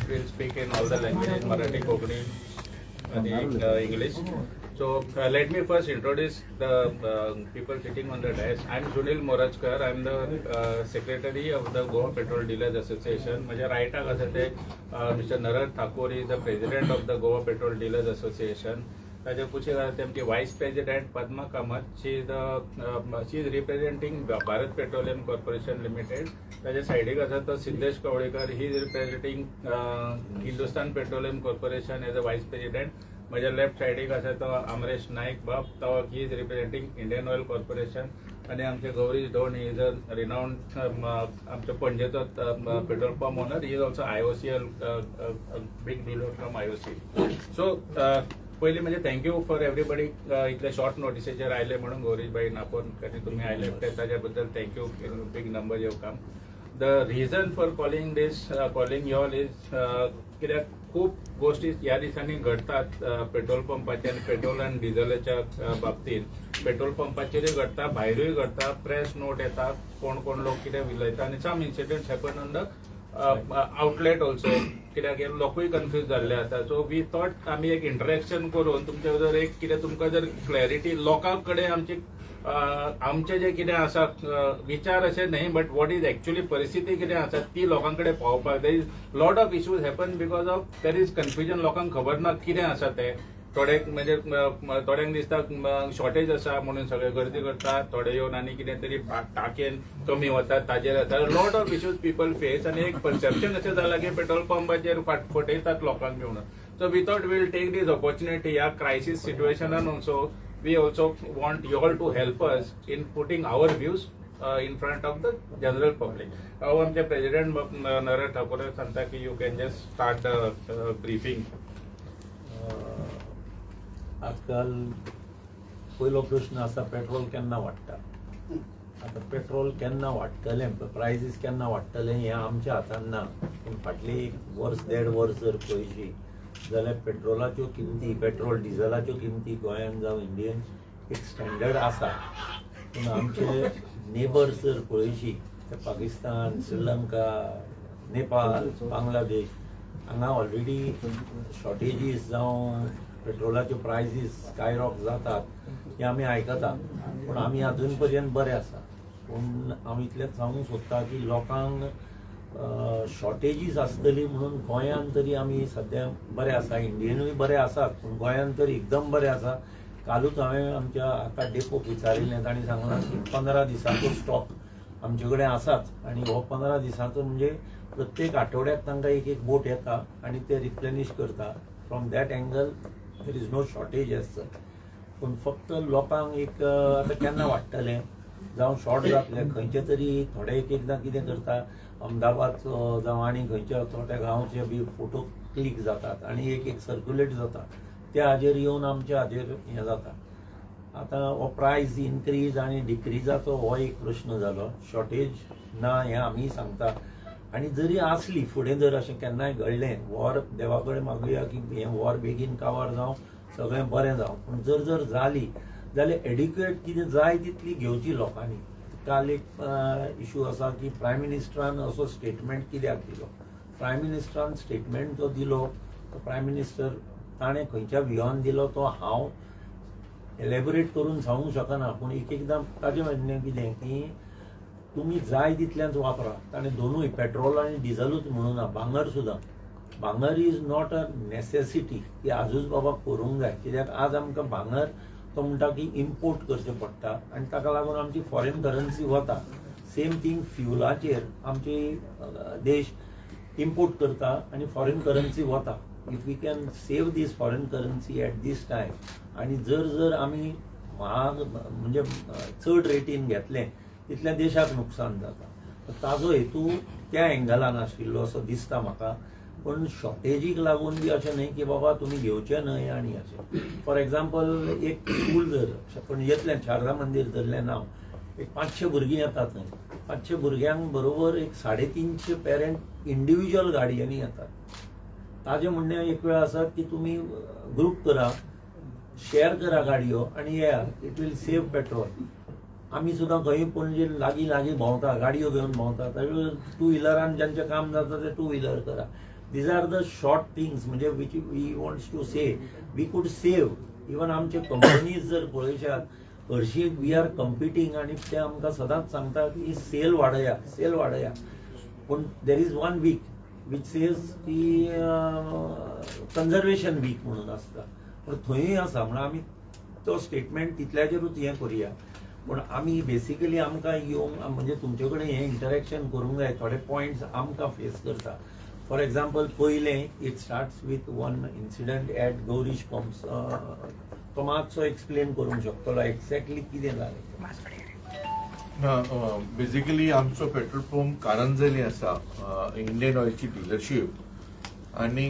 will speak in all the languages, Marathi, Kokani, and English. So let me first introduce the people sitting on the desk. I'm Sunil Morajkar. I'm the secretary of the Goa Petrol Dealers Association. माझ्या राईटाक आसा ते Mr. Narar Thakur is the president of the Goa Petrol Dealers Association. ताजे कुशीक आसा ते आमची vice president Padma Kamath. She is representing Bharat Petroleum Corporation Limited. ताजे साइडीक आसा तो Siddhesh Kavlekar. He is representing Hindustan Petroleum Corporation as a vice president. माझ्या left साइडीक आसा तो अमरेश नाईक बाप. तो he is representing Indian Oil Corporation. आणि आमचे Gaurish Dhone is a renowned आमच्या पणजेचो petrol pump owner. He is also IOCL big dealer from IOC. So पयलीं म्हणजे थँक्यू फॉर एवरीबडी इतले शॉर्ट नोटिसेचेर आयले म्हणून गौरीशबाई नापोन तुम्ही आयले ताज्या बद्दल thank you. Big number you come. The reason for calling this calling you all is कित्याक खूप गोष्टी या दिसांनी घडतात पेट्रोल पंपाचे आणि पेट्रोल आणि डिझेलाच्या बाबतीत. पेट्रोल पंपाचेरय घडता, भायरूय घडता. प्रेस नोट येता, कोण कोण लोक कितें उलयता आनी some incidents happen on the outlet also. कित्याक लोकूय कन्फ्यूज जाल्ले आसा. सो वी थॉट आमी एक इंटरॅक्शन करून तुमचे जर एक कितें तुमकां जर क्लॅरिटी लोकां कडेन आमचे जे कितें आसा विचार असे न्हय बट वॉट इज एक्चुअली परिस्थिती कितें आसा ती लोकां कडेन पावपाक. There is lot of issues happen because of there is confusion. लोकांक खबर ना कितें आसा ते. थोड्याक म्हणजे थोड्यांक दिसता शॉर्टेज आसा म्हणून सगळे गर्दी करतात. थोडे येवन आनी कितें तरी टाकयेन कमी वतात ताजेर येता. Lot of issues people face आनी एक परसेप्शन अशें जालां की पेट्रोल पंपाचेर फटयतात लोकांक म्हणून. So we thought we'll take this opportunity ह्या क्रायसीस सिच्युएशनान also. We also want you all to help us in putting our views in front of the general public. आमचे प्रेसिडेंट नरहर ठाकूर सांगता की you can just start briefing. आजकाल पयलो प्रश्न आसा petrol केन्ना वाडटा. आता पेट्रोल केन्ना वाडटले, प्रायसीस केन्ना वाडटले हें आमच्या हातान ना. पूण फाटली वर्स देड वर्स जर पळयची जाल्यार पेट्रोलाच्यो किमती, पेट्रोल डिझेलाच्यो किमती गोंयांत जावं इंडियन एक स्टँडर्ड आसा. पूण आमचे नेबर्स जर पळयची ते पाकिस्तान, श्रीलंका, नेपाळ, बांगलादेश हांगा ऑलरेडी शॉर्टेजीस जावं पेट्रोलाच्यो प्रायसीस स्कायरॉक जातात हे आमी आयकता. पूण आमी अजून पर्यंत बरे आसा. पूण हांव इतलेंच सांगूंक सोदता की लोकांक शॉर्टेजीस आसतली म्हणून गोंयांत तरी आमी सद्या बरे आसा. इंडियनूय बरे आसात पूण गोंयांत तरी एकदम बरे आसा. कालूच हांवें आमच्या हाका डेपोक विचारिल्लें. तांणी सांगलां की 15 दिसांचो स्टॉक आमचे कडेन आसाच. आनी हो 15 दिसांचो म्हणजे प्रत्येक आठवड्याक तांकां एक एक बोट येता आनी ते रिप्लेनिश करता. From that angle there is no shortage as such. पूण फक्त लोकांक एक आतां केन्ना वाडटलें जावं शॉर्ट जातले खंयचे तरी थोडे एक एकदां कितें करता अहमदाबादचो जावं आनी खंयच्या थोड्या गांवचे बी फोटो क्लिक जातात आनी एक एक सर्क्युलेट जाता. त्या हाजेर येवन आमच्या हाजेर हें जाता. आतां हो प्रायस इन्क्रीज आनी डिक्रीजाचो हो एक प्रश्न जालो. शॉर्टेज ना हें आमी सांगता. आनी जरी आसली फुडें जर अशें केन्नाय घडलें वॉर, देवा कडेन मागुया की हें वॉर बेगीन काबार जावं, सगळें बरें जावं. पूण जर जाली जाल्यार एडिक्युएट कितें जाय तितली घेवची लोकांनी. काल एक इशू आसा की प्रायम मिनिस्टरान असो स्टेटमेंट कित्याक दिलो. प्रायम मिनिस्टरान स्टेटमेंट जो दिलो तो प्रायम मिनिस्टर ताणें खंयच्या व्ह्यूआन दिलो तो हांव एलेबोरेट करून सांगूंक शकना. पूण एक एकदां ताजें म्हणणें कितें की तुमी जाय तितलेंच वापरा. ताणें दोनूय पेट्रोल आनी डिझलूच म्हणूं ना, भांगर सुद्दां. भांगर इज नॉट अ नेसेसिटी की आजूच बाबा करूंक जाय. कित्याक आज आमकां भांगर तो म्हणटा की इम्पोर्ट करचें पडटा आनी ताका लागून आमची फॉरेन करन्सी वता. सेम थिंग फ्युलाचेर आमचे देश इम्पोर्ट करता आनी फॉरेन करन्सी वता. If we can save this foreign currency at this time आनी जर आमी महाग म्हणजे चड रेटीन घेतलें तितल्या देशाक नुकसान जाता. ताजो हेतू त्या एंगलान आशिल्लो असो दिसता म्हाका. पण शॉर्टेजीक लागून बी अशें न्हय की बाबा तुमी घेवचें न्हय आनी अशें. फॉर एक्झाम्पल एक स्कूल जर पणजेंतलें शारदा मंदीर धरलें नांव, एक 500 भुरगीं येतात थंय. 500 भुरग्यांक बरोबर एक 350 पेरंट इंडिव्हिज्युअल गाडयांनी येतात. ताजें म्हणणें एक वेळ आसा की तुमी ग्रूप करा, शेअर करा गाडयो आनी येयात. It will save petrol. आमी सुद्दां खंय पणजे लागीं भोंवता, गाडयो घेवन भोंवता. टू व्हिलरान ज्यांचें काम जाता ते टू व्हिलर करा. These are the short things म्हणजे which we wants to say we could save. Even आमचे कंपनीज जर पळयशात हरशीं वी आर कम्पिटींग आणि ते आमकां सदांच सांगता की सेल वाडया पूण there is one week which says की कन्झर्वेशन वीक म्हणून आसता पण थंयूय आसा म्हणून आमी तो स्टेटमेंट तितल्याचेरूच हें करुया पूण आमी बेसिकली आमकां येवंक म्हणजे तुमचे कडेन हें इंटरेक्शन करूंक जाय थोडे पॉयंट्स आमकां फेस करता फॉर एग्जाम्पल पयलें it starts with one incident at Gaurish pumps तो मातसो एक्सप्लेन करूंक शकतलो एक्झॅक्टली कितें जालें बेसिकली आमचो पेट्रोल पंप कारंजली आसा इंडियन ऑयलची डिलरशीप आणि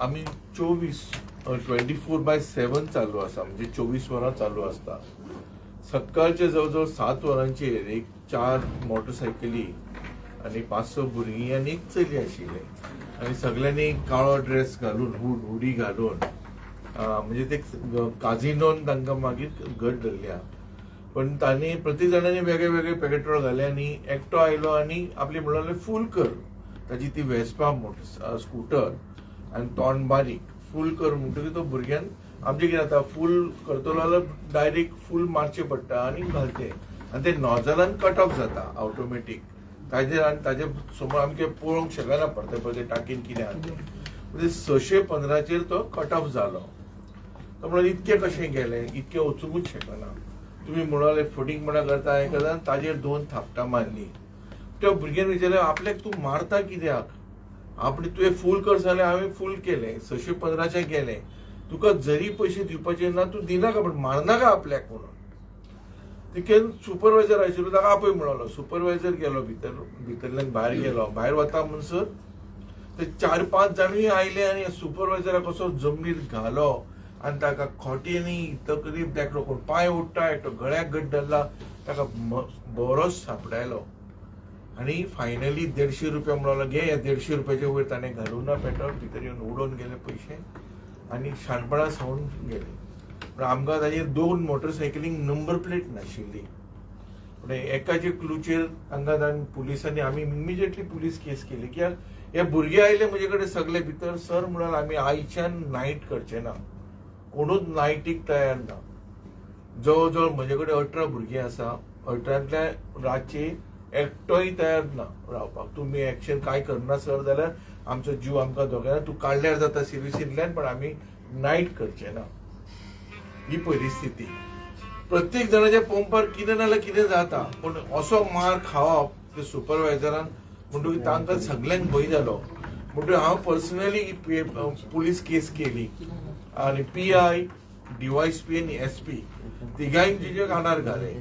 आमी 24/7 चालू आसा म्हणजे 24 वरां चालू आसता सकाळचे जवळजवळ 7 वरांचेर एक 4 मोटरसायकली आणि 5-6 भुरगीं आणि एक चली आशिल्ले आणि सगळ्यांनी काळो ड्रेस घालून हुडी घालून म्हणजे ते काझिनोन तांकां मागीर घट धरल्या पण तांणी प्रत्येक जाणांनी वेगळे वेगळे पेट्रोल घाले आणि एकटो आयलो आणि आपले म्हणले फूल कर ताची ती वेस्पा मोटर स्कूटर आणि तोंड बारीक फूल कर म्हणटकीर तो भुरग्यान आमचे कितें जाता फूल करतलो जाल्यार डायरेक्ट फूल मारचें पडटा आणि घालते आणि ते नॉजलान कट ऑफ जाता ऑटोमॅटीक ताजे आनी ताजे समोर आमचे पळोवंक शकना पडटा पळय ते टाकीन कितें आहा तें म्हणजे 615 तो कट ऑफ जालो तो म्हणून इतके कशें गेले इतके वचूंकूच शकना तुम्ही म्हणाले फुटींग म्हणा करता हें करता ताजेर 2 थापटां मारली त्या भुरग्यान विचारलें आपल्याक तूं मारता कित्याक आपण तुवें फूल कर जाल्यार हांवें फूल केलें 615 गेलें तुका जरी पयशे दिवपाचे ना तूं दिनाका पण मारनाका आपल्याक म्हणून तिकेन सुपरवायझर आशिल्लो ताका आपय म्हणलो सुपरवायझर गेलो भितरल्यान भायर गेलो भायर वता म्हणसर ते 4-5 जाणूय आयले आनी सुपरवायझराक कसो जमनीर घालो आणि ताका खोटेनी तकलीफ दाखलो कोण पांय ओडटा एकटो गळ्याक गट धरला ताका बरोच सापडायलो आणि फायनली 150 रुपया म्हणलो घे या 150 रुपयाच्या वयर ताणें घालूं ना पेट्रोल भितर येवन उडोवन गेले पयशे आणि शाणपणां सावन गेले पण आमकां ताजेर 2 मोटरसायकलींक नंबर प्लेट नाशिल्ली पण एकाचे क्लूचेर हांगा पुलिसांनी आमी इमिजिएटली पुलीस केस केली कित्याक हे भुरगे आयले म्हजे कडेन सगळे भितर सर म्हणाल आमी आयच्यान नायट करचे ना कोणूच नायटीक तयार ना जवळ जवळ म्हजे कडेन 18 भुरगीं आसा 18तल्या रातचे एकटोय तयार ना रावपाक तुम्ही एक्शन काय करना सर जाल्यार आमचो जीव आमकां दोगांना तूं काडल्यार जाता सिरियसींतल्यान पण आमी नायट करचे ना ही परिस्थिती प्रत्येक जणाच्या पंपार कितें नाल्यार कितें जाता पण असो मार खावप ते सुपरवायझरान म्हणटकीर तांकां सगळ्यांक भंय जालो म्हणटकीर हांव पर्सनली पुलीस केस केली आणि PI DYSP आणि SP तिगांयचे कानार घाले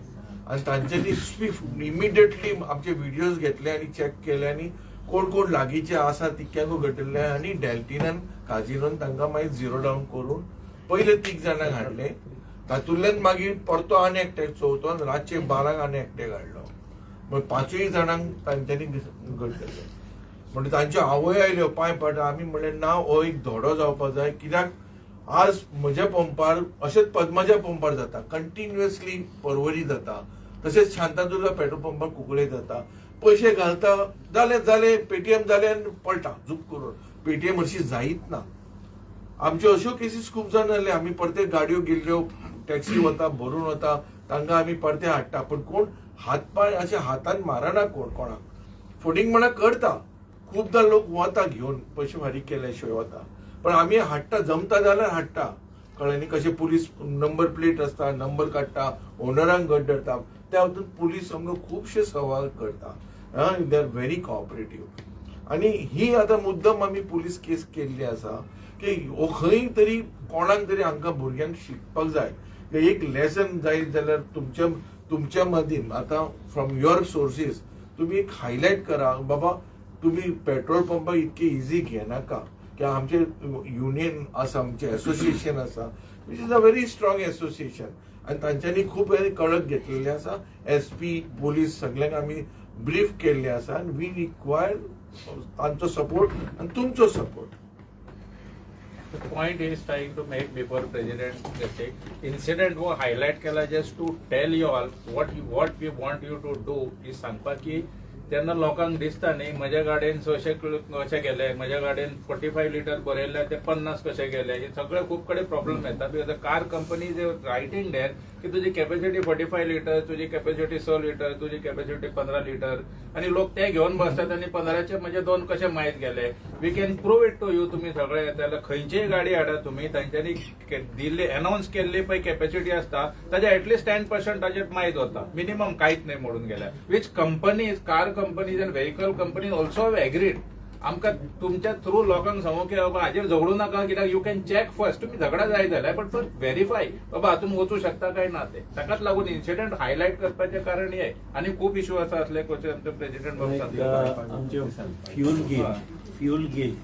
आणि तांच्यांनी स्विफ्ट इमिडिएटली आमचे व्हिडिओज घेतले आणि चेक केले आणि कोण कोण लागींचे आसा तितक्यांक घटले आणि डेल्टिनान काझिनोन तांकां मागीर 0 डावन करून पयले 3 जाणांक हाडले तातूंतल्यान मागीर परतो आनी एकटे चवथो आनी रातचे 12 आनी एकटे काडलो मग 5 जाणांक तांच्यांनी घडले म्हणजे तांच्यो आवय आयल्यो पांय पडटा आमी म्हणलें ना हो एक धोडो जावपाक जाय कित्याक आज म्हज्या पंपार अशेंच पद्माच्या पंपार जाता कंटिन्युअसली परवरी जाता तशेंच शांतादुर्गा पेट्रोल पंपार कुंकळे जाता पयशे घालता जाले पेटीएम जाले आनी पळटा झूप करून पेटीएम हरशी जायत ना आमच्यो अश्यो केसीस खूब जाण जाल्ले आमी परते गाडयो गेल्ल्यो टॅक्सी वता भरून वता तांकां आमी परते हाडटा पण कोण हातपाय अशे हातान मारना कोणाक फुटींग म्हणा करता खूबदां लोक वता घेवन पयशे फारीक केले शिवाय वता पण आम्ही हाडटा जमता जाल्यार हाडटा कळ्ळें कशें पुलीस नंबर प्लेट आसता नंबर काडटा ओनरांक घट धरता त्या हातूंत पुलीस आमकां खुबशे सवाल करता दे आर व्हेरी कोऑपरेटिव्ह आणि ही आता मुद्दम आमी पुलीस केस केल्ली आसा की खंय तरी कोणाक तरी हांकां भुरग्यांक शिकपाक जाय एक लेसन जायत जाल्यार तुमच्या मदीन आता फ्रॉम युअर सोर्सीस तुम्ही एक हायलायट करा बाबा तुम्ही पेट्रोल पंपाक इतके इझी घेनाका की आमचे युनियन आसा आमचे असोसिएशन आसा which is a very strong association आणि तांच्यांनी खूब कळक घेतलेले आसा SP पोलीस सगळ्यांक आमी ब्रीफ केल्ले आसा आनी वी रिक्वायर तांचो सपोर्ट आणि तुमचो support The point he is trying to make before President the incident वो highlight केला just to tell you all what we want you to do is सांगपा की तेन्ना लोकांक दिसता न्ही म्हज्या गाडयेन 600 कशे गेले, म्हज्या गाडयेन 45 लिटर बरयले ते 50 कशे गेले, हे सगळे खूब कडेन प्रॉब्लेम येता. बिकॉज कार कंपनीज रायटिंग देर की तुजी कॅपॅसिटी 45 लिटर, तुजी कॅपॅसिटी 6 लिटर, तुजी कॅपॅसिटी 15 लिटर, आणि लोक ते घेवन बसतात आणि 15चे म्हणजे 2 कशे माहीत गेले. We can prove it to you. तुम्ही सगळे येता खंयचीय गाडी हाडा तुम्ही, तांच्यांनी दिल्ली अनाउन्स केल्ली पळय कॅपॅसिटी आसता ताजे एटलीस्ट 10% ताजेर माहीत वता, मिनिमम कांयच नाही म्हणून गेल्या. Which companies, car companies and vehicle companies also have agreed. आमकां तुमच्या थ्रू लोकांक सांगू की बाबा हाजेर झगडू नाका, कित्याक यू कॅन चॅक फर्स्ट. तुम्ही झगडा जाय जाल्यार बट फर्स्ट व्हेरीफाय बाबा हातून वचूं शकता काय ना ते. ताकाच लागून इन्सिडेंट हायलायट करपाचें कारण हे. आनी खूब इश्यू आसा असले कशे आमचे प्रेसिडेंट आमचे फ्यूल गेज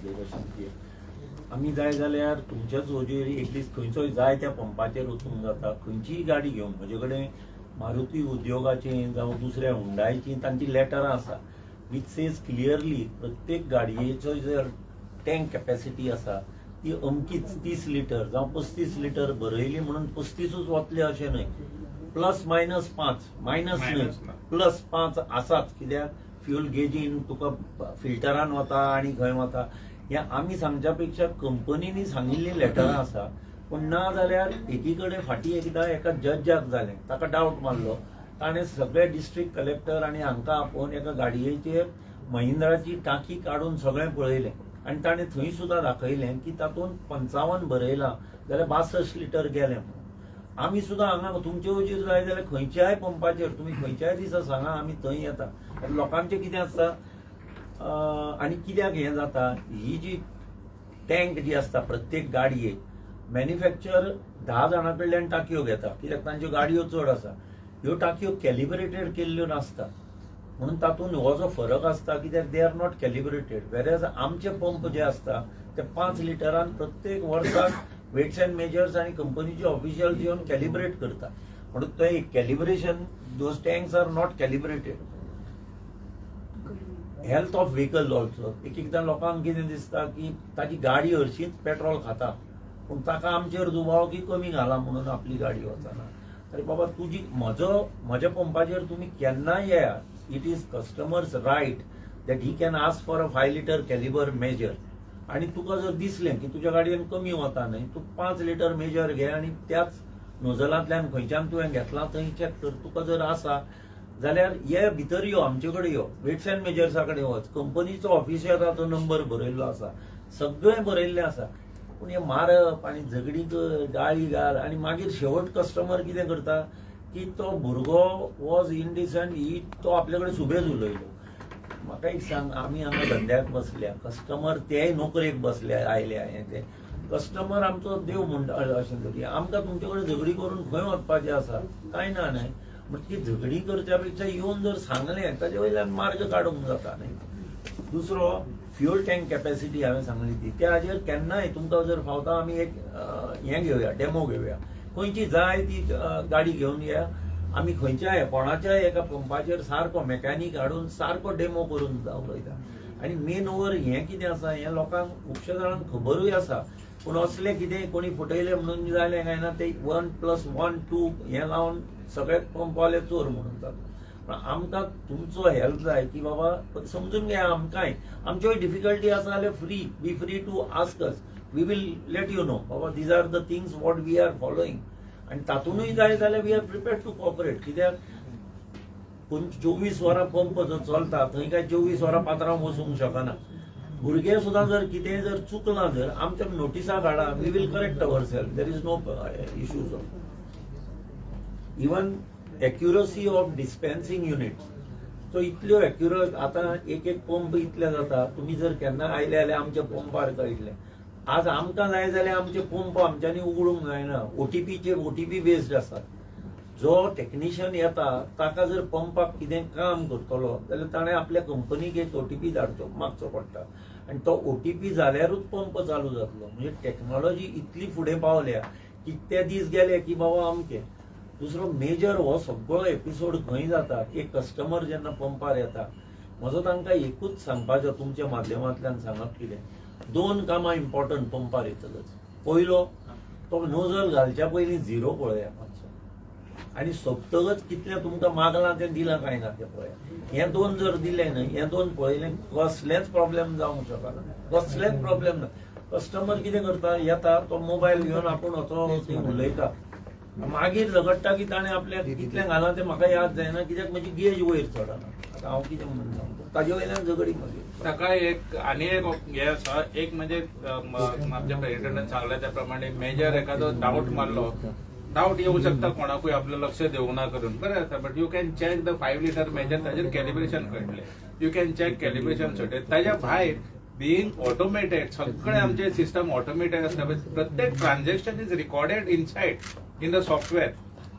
आमी जाय जाल्यार तुमच्याच वजेर एटलीस्ट खंयचोय जाय त्या पंपाचेर वचूंक जाता. खंयचीय गाडी घेवन म्हजे कडेन मारुती उद्योगाची जावं दुसऱ्या हुंडायची तांची लेटरां आसा विच सेज क्लियरली प्रत्येक गाडयेचो जर टँक कॅपॅसिटी आसा ती अमकीच 30 लिटर जावं 35 लिटर बरयली म्हणून 35च वतले अशें न्हय. प्लस मायनस 5 मायनस न्हय प्लस 5 आसाच. कित्याक फ्यूल गेजीन तुका फिल्टरान वता आनी खंय वता हें आमी सांगच्या पेक्षा कंपनीनी सांगिल्ली लेटरां आसा. पूण ना जाल्यार एकी कडेन फाटीं एकदां एका जजाक जालें, ताका डावट मारलो, ताणें सगळे डिस्ट्रिक्ट कलेक्टर आनी हांकां आपोवन एका गाडयेचेर महिंद्राची टांकी काडून सगळें पळयलें आनी ताणें थंय सुद्दां दाखयलें की तातूंत 55 बरयलां जाल्यार 62 लिटर गेलें म्हणून. आमी सुद्दां हांगा तुमचे वजेर जाय जाल्यार खंयच्याय पंपाचेर तुमी खंयच्याय दिसा सांगा आमी थंय येता. लोकांचें कितें आसता आनी कित्याक हें जाता, ही जी टँक जी आसता प्रत्येक गाडयेक मॅन्युफॅक्चर 10 जाणां कडल्यान टांकयो घेता कित्याक तांच्यो गाडयो चड आसा. ह्यो टांकयो कॅलिब्रेटेड केल्ल्यो नासता म्हणून तातूंत हो जो फरक आसता कित्याक दे आर नॉट कॅलिब्रेटेड. वेरेज आमचे पंप जे आसता ते 5 लिटरान प्रत्येक वर्साक वेट्स अँड मेजर्स आनी कंपनीचे ऑफिशियल येवन कॅलिब्रेट करता. म्हणून ते calibration those tanks are not calibrated. Health of vehicle also एकदां लोकांक कितें दिसता की ताची गाडी हरशींच पेट्रोल खाता पूण ताका आमचेर दुबाव की कमी घाला म्हणून आपली गाडी वचना. अरे बाबा तुजी म्हज्या पंपाचेर तुमी केन्नाय येयात. It is customer's right that he can ask for a 5 litre calibre measure. आणि तुका जर दिसलें की तुज्या गाडयेन कमी वता न्हय तूं 5 लिटर मेजर घे आनी त्याच नोजलांतल्यान खंयच्यान तुवें घेतला थंय चॅक कर. तुका जर आसा जाल्यार हे भितर यो, आमचे कडेन यो, वेट्स अँड मेजर्सा कडेन वच. कंपनीचो ऑफिशियलाचो नंबर बरयल्लो आसा, सगळें बरयल्लें आसा. पूण हे मारप आनी झगडी कर, गाळी घाल आनी मागीर शेवट कस्टमर कितें करता की तो भुरगो वॉज इनडिसंट, ही तो आपले कडेन सुबेज उलयलो. म्हाका एक सांग, आमी हांगा धंद्याक बसल्या, कस्टमर तेय नोकरेक बसले आयल्या. हें ते कस्टमर आमचो देव म्हणटा अशें तरी. आमकां तुमचे कडेन झगडी करून खंय वचपाचें आसा कांय ना न्हय. म्हणजे ती झगडी करच्या पेक्षा येवन जर सांगलें ताचे वयल्यान मार्ग काडूंक जाता न्हय. दुसरो फ्यूल टँक कॅपॅसिटी हांवें सांगली ती त्या हाजेर केन्नाय तुमकां जर फावता आमी एक हें घेवया, डेमो घेवया. खंयची जाय ती गाडी घेवन या, आमी खंयच्याय कोणाच्याय एका पंपाचेर सारको मॅकॅनीक हाडून सारको डेमो करून दाखयता. आनी मेन ओवर हें कितें आसा हें लोकांक खुबश्या जाणांक खबरूय आसा पूण असलें कितें कोणी फटयलें म्हणून जालें काय ना ते 1+1=2 हें लावन सगळे पंपवाले चोर म्हणून जाता. पण आमकां तुमचो हेल्प जाय की बाबा समजून घ्या आमकांय आमच्योय डिफिकल्टी आसा जाल्यार be free to ask us. We will let you know बाबा these are the things what we are following. आनी तातूंतय जाय जाल्यार we are prepared to cooperate. कित्याक 24 वरां पंप जो चलता थंय काय 24 वरां पात्रांव बसूंक शकना. भुरगे सुद्दां जर कितेंय जर चुकलां जर आमच्या नोटिसा काडा, we will correct our self. There is no issues of even accuracy of dispensing units. So इतल्यो एक्युरस आतां एक पंप इतले जाता. तुमी जर केन्ना आयले जाल्यार आमच्या पंपार कळटलें. आज आमकां जाय जाल्यार आमचे पंप आमच्यांनी उगडूंक जायना. ओटीपी बेस्ड आसात. जो टेक्निशियन येता ताका जर पंपाक कितें काम करतलो जाल्यार ताणें आपल्या कंपनीक एक ओटीपी धाडचो मागचो पडटा आनी तो ओटीपी जाल्यारूच पंप चालू जातलो. म्हणजे टेक्नॉलॉजी इतली फुडें पावल्या की ते दीस गेले की बाबा अमकें. दुसरो मेजर हो सगळो एपिसोड खंय जाता की कस्टमर जेन्ना पंपार येता. म्हजो तांकां एकूच सांगपाचो तुमच्या माध्यमांतल्यान सांगप कितें, 2 कामां इम्पॉर्टंट पंपार येतलच. पयलो तो नोजल घालच्या पयलीं झिरो पळयात मातसो आनी सोंपतकच कितलें तुमकां मागलां तें दिलां काय ना तें पळया. हे 2 जर दिले न्हय, हे 2 पळयले कसलेच प्रॉब्लेम जावंक शकना, कसलेच प्रॉब्लेम ना. कस्टमर कितें करता, येता तो मोबायल घेवन आपूण वचो उलयता, मागीर झगडटा की ताणें आपल्याक कितलें घालां तें म्हाका याद जायना, कित्याक म्हजी गेज वयर चडना. आतां हांव कितें म्हणून सांगता, ताजे वयल्यान झगडी मागीर. ताका एक आनी एक हे आसा, एक म्हणजे आमच्या प्रेसिडेंटान सांगल्या त्या प्रमाणे मेजर एखादो डाऊट मारलो, डाऊट येऊ शकता कोणाकूय आपलं लक्ष देऊ ना करून, बरें आसा, but you can check the 5 litre measure, ताजेर कॅलिब्रेशन कळटलें, you can check calibration shortage. ताज्या भायर बिईंग ऑटोमेटेड, सगळे आमचे सिस्टम ऑटोमेटेड आसता, प्रत्येक transaction is recorded inside in the software.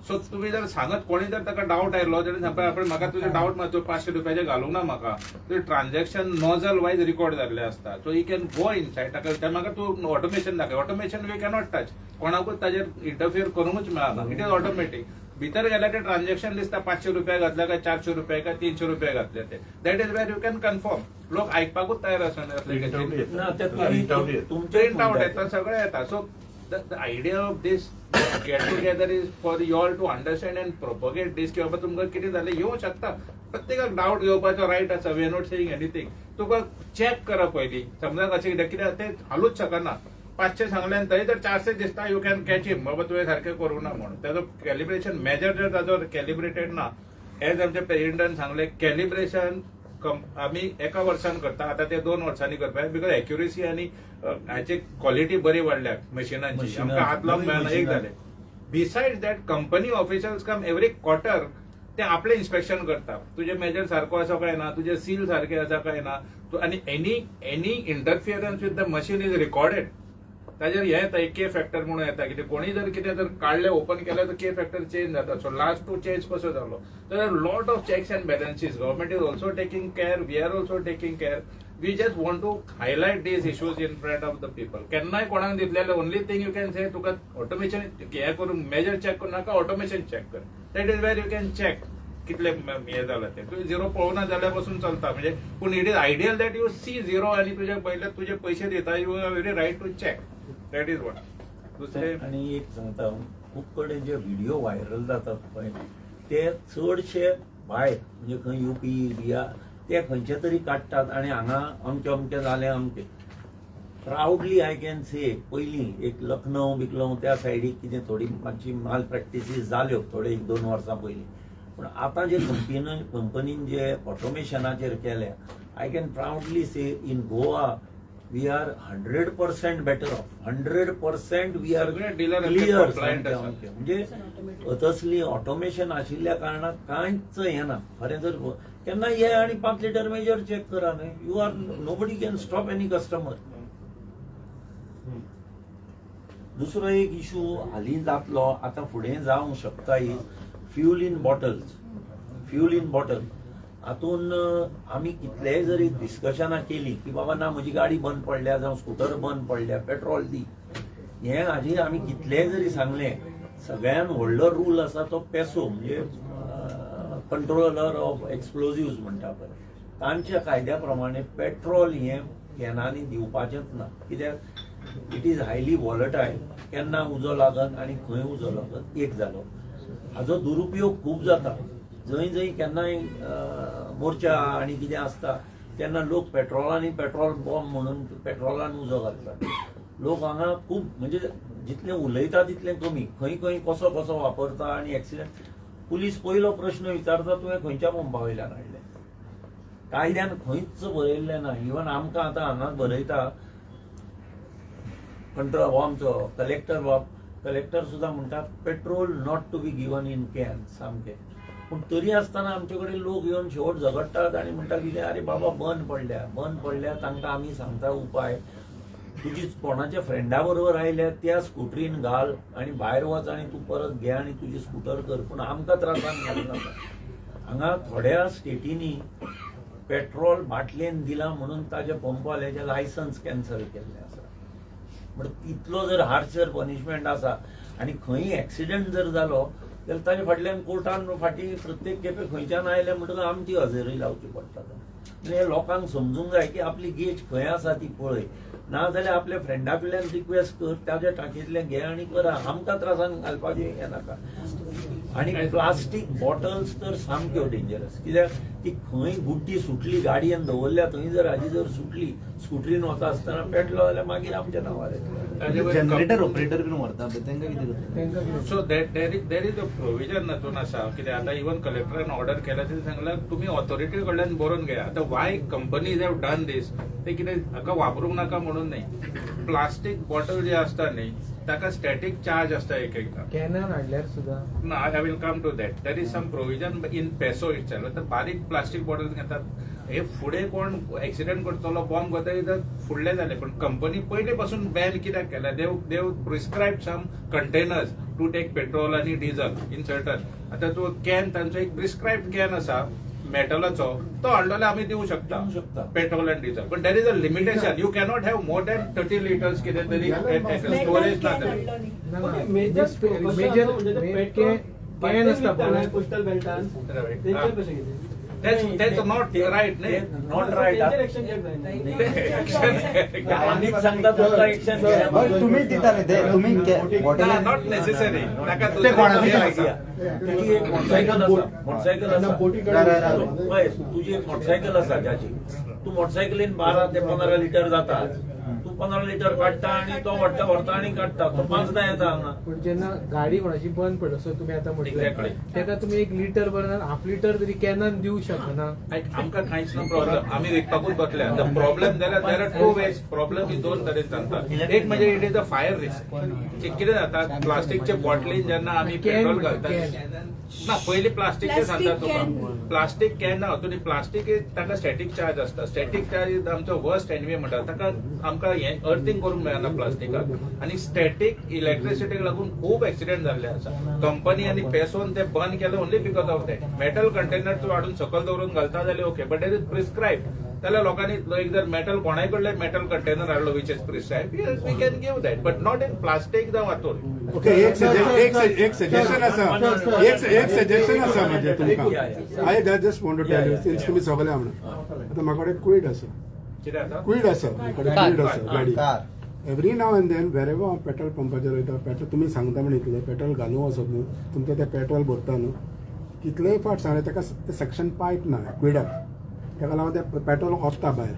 So तुम्ही जर सांगत कोणी जर ताका डाऊट आयलो जाल्यार सांगता आपण म्हाका तुजे डाऊट मारतो 500 रुपयाचे घालूंक ना म्हाका, तुजे ट्रान्झॅक्शन नॉजल वायज रिकॉर्ड जाल्ले आसता. So you can go inside, ताका म्हाका तूं ऑटोमेशन दाखय, ऑटोमेशन वी कॅनॉट टच, कोणाकूच ताजेर इंटरफियर करूंकच मेळना, इट इज ऑटोमेटीक. भितर गेल्यार ते ट्रान्झॅक्शन दिसता 500 रुपया घातल्या काय 400 रुपया काय 300 रुपया घातले ते, that is where you can confirm. लोक आयकपाकूच तयार आसना, प्रिंट आउट येता, सगळें येता. So the idea of this get together is for you all to understand and propagate this की बाबा तुमकां कितें जालें येवं शकता, प्रत्येकाक डाऊट घेवपाचो रायट आसा, we are not saying anything. तुका चॅक करा पयलीं, समजा अशें कितें तें हालूच शकना, 500 सांगल्यान थंय जर 400 दिसता, यू कॅन कॅच हिम, बाबा तुवें सारकें करूं ना म्हणून. ताजो कॅलिब्रेशन मेजर जर ताजो कॅलिब्रेटेड ना, एज आमच्या प्रेसिडेंटान सांगलें, कॅलिब्रेशन आम्ही एका वर्सान करता, आता ते 2 वर्सांनी करता, बिकॉज एक्युरेसी आणि हाची क्वॉलिटी बरी वाडल्या मशिनांची, आमकां हात लावंक मेळना एक जालें. Besides that company officials come every quarter, ते आपले इन्स्पेक्शन करता, तुजे मेजर सारको आसा काय ना, तुजे सील सारखे आसा काय ना, आणि any interference with the machine is recorded. ताजेर हे येता के फॅक्टर म्हणून येता, कितें कोणी जर कितें जर काढलें ओपन केलें तर के फॅक्टर चेंज जाता. सो लास्ट टू चेंज कसो जालो, तर lot of checks and balances government is also taking care, we are also taking care. We just want to highlight these issues in front of the people. केन्नाय कोणाक दितलेले only thing you can say, तुका automation हे करून major check करू नाका, automation check कर, that is where you can check कितले हे जालां ते. तुवें झिरो पळोवना जाल्यार पासून चलता, म्हणजे पूण it is ideal that you see zero आनी तुजे पयले तुजे पयशे दिता, you have very right to check, that is what. दुसरे आणि एक सांगता, खूब कडेन जे व्हिडिओ व्हायरल जातात पळय, ते चडशे भायर म्हणजे खंय UP बिहार ते खंयचे तरी काडटात आनी हांगा अमकें अमकें जालें अमकें. प्राउडली आय कॅन से, पयलीं एक लखनौ बिकलौ त्या सायडीक कितें थोडी मातशी माल प्रॅक्टिसीस जाल्यो थोडे 1-2 वर्सां पयलीं, पूण आतां जे कंपनीन जे ऑटोमेशनाचेर केल्या, I can proudly say in Goa we are 100% better off, 100% we are clear. म्हणजे तसली ऑटोमेशन आशिल्ल्या कारणान कांयच हे ना. खरें जर केन्ना ये आनी 5 लिटर मेजर चेक करा न्हय, you are nobody can stop any customer. दुसरो एक इशू हालीं जातलो, आतां फुडें जावंक शकता, fuel in bottles. Fuel in bottle हातून आमी कितलेय जरी डिस्कशनां केली की बाबा ना म्हजी गाडी बंद पडल्या, जावं स्कूटर बंद पडल्या, पेट्रोल दी, हे हाजेर आमी कितलेय जरी सांगलें, सगळ्यान व्हडलो रूल आसा तो पेसो, म्हणजे कंट्रोलर ऑफ एक्सप्लोजिव्स म्हणटा पळय, तांच्या कायद्या प्रमाणे पेट्रोल हे कॅनांनी दिवपाचेंच ना. कित्याक इट इज हायली वॉलटायल, केन्ना उजो लागत आनी खंय उजो लागत एक जालो. हाजो दुरुपयोग खूब जाता. जंय जंय केन्नाय मोर्चा आनी कितें आसता तेन्ना लोक पेट्रोल बॉम्ब म्हणून पेट्रोलान उजो घालतात. लोक हांगा खूब म्हणजे जितलें उलयता तितलें कमी, खंय खंय कसो कसो वापरता आनी एक्सिडेंट. पुलीस पयलो प्रश्न विचारता, तुवें खंयच्या पंपा वयल्यान हाडलें. कायद्यान खंयच बरयल्लें ना. इवन आमकां आतां हांगा बरयता कंट्रोल, हो आमचो कलेक्टर सुद्दां म्हणटात petrol not to be given in can, सामकें. पूण तरी आसतना आमचे कडेन लोक येवन शेवट झगडटात आनी म्हणटा कितें, अरे बाबा बंद पडल्या, तांकां आमी सांगता उपाय, तुजी कोणाच्या फ्रेंडा बरोबर आयल्या त्या स्कुटरीन घाल आनी भायर वच आनी तूं परत घे आनी तुजी स्कूटर कर, पूण आमकां त्रासान घालूं नाका. हांगा थोड्या स्टेटींनी पेट्रोल बाटलेन दिलां म्हणून ताज्या पंपवाल्याचें लायसन्स कॅन्सल केल्लें आसा. म्हणजे इतलो जर हार्शर पनिशमेंट आसा आनी खंय एक्सिडेंट जर जालो जाल्यार ताजे फाटल्यान कोर्टान फाटीं प्रत्येक खेपे खंयच्यान आयले म्हणटकच आमची हजेरी लावची पडटा. म्हणजे लोकांक समजूंक जाय की आपली गेज खंय आसा ती पळय. ना जाल्यार आपल्या फ्रेंडा कडल्यान रिक्वेस्ट कर, ताच्या टाकींतल्यान घे आनी करा. आमकां त्रासान घालपाक हें नाका. आणि प्लास्टीक बॉटल्स तर सामक्यो डेंजरस, कित्याक ती खंय बुड्डी सुटली गाडयेन दवरल्या थंय जर हाजी जर सुटली, स्कुटरीन वता आसतना पेटलो जाल्यार मागीर आमच्या नांवार येतलें. जनरेटर ऑपरेटर बीन व्हरता पळय तांकां कितें करता? So there is a provision तातून आसा, कित्याक आतां इवन कलेक्टरान ऑर्डर केला ते सांगला तुम्ही ऑथॉरिटी कडल्यान बरोवन घेया. आतां वाय कंपनीज हॅव डन दीस, ते कितें हाका वापरूंक नाका म्हणून न्ही. प्लास्टीक बॉटल जे आसता न्ही ताका स्टॅटीक चार्ज आसता एक एकदा. कॅनन हाडल्यार सुद्दां I will come to that. There is some provision in PESO itself. आतां बारीक प्लास्टीक बॉटल घेतात, हे फुडें कोण एक्सिडेंट करतलो, बॉम्ब करता फुडले जाले. पण कंपनी पयले पासून बॅन कित्याक केला? They've prescribe some containers to take petrol आनी डिझल इन सर्टन. आतां तो कॅन तांचो एक प्रिस्क्रायब कॅन आसा मेटलाचो, तो हाडलेलो आमी दिवंक शकता पेट्रोल अँड डिझल. पण there is a limitation. You cannot have more than 30 litres कितें तरी स्टोरेज ना जाल्यार. मेजर कॅन आसता पळय पोस्टल बेल्टान तेंचेर कशें कितें? That's not right, न्ही. Not right. एक्शन आमीच सांगता तुमकां एक्शन तुम्ही दिता न्ही ते, तुम्ही बॉटल नॉट नेसेसरी. ते कोणाची आयडिया. तुजी एक मोटरसायकल आसा पळय, तुजी एक मोटरसायकल आसा ज्याची तूं मोटरसायकलीन 12 ते 15 लिटर जाता. तूं 15 लिटर काडटा आनी तो व्हरता आनी काडटा, तो 5दा येता हांगा. पण जेन्ना गाडी कोणाची बंद पडटा, सो तुम्ही आता म्हटलें Exactly. तेका तुम्ही 1 लिटर भरनात, हाफ लिटर तरी कॅनन दिवंक शकना. आमकां कांयच ना प्रॉब्लेम. आमी विकपाकूच बसले. प्रॉब्लेम जाल्यार देर आर 2 वेज. प्रॉब्लेम ही 2 तरेन जाता. एक म्हणजे it is a fire risk. कितें जाता प्लास्टीकच्या बॉटलीन जेन्ना आमी पेट्रोल घालतात ना, पयली प्लास्टीकचे सांगता तुका. प्लास्टीक कॅन हातून प्लास्टीक ताका स्टॅटीक चार्ज आसता. स्टॅटीक चार्ज आमचो वर्स्ट एनवी म्हणटा. ताका आमकां हें अर्थिंग करूंक मेळना प्लास्टिकाक. आनी स्टॅटीक इलेक्ट्रिसिटीक लागून खूब एक्सिडेंट जाल्ले आसा. कंपनी आनी पेसोन ते बंद केले only because of that. Metal container तूं हाडून सकयल दवरून घालता जाल्यार okay, but there is prescribe. जाल्यार लोकांनी एक जर मेटल कोणाय कडल्यान मेटल कंटेनर हाडलो which is prescribe, we can give that, but not in plastic जावं हातून. ओके, एक सजेशन आसा, एक सजेशन आसा म्हणजे तुमकां. I just want to tell you, since तुमी सगळे म्हणून आतां म्हाका कडेन क्विड आसा, कितें आसा? क्विड आसा म्हाका कडेन, क्विड आसा गाडी. एवरी नाव एंड देन वेरेवर हांव पेट्रोल पंपाचेर वयता, पेट्रोल तुमी सांगता म्हण इतलें पेट्रोल घालूंक वचत न्हू, तुमचें तें पेट्रोल भरता न्हू, कितलेय फावट सांगलें ताका सेक्शन पायप ना क्विडाक, ताका लागून तें पेट्रोल ओंपता भायर.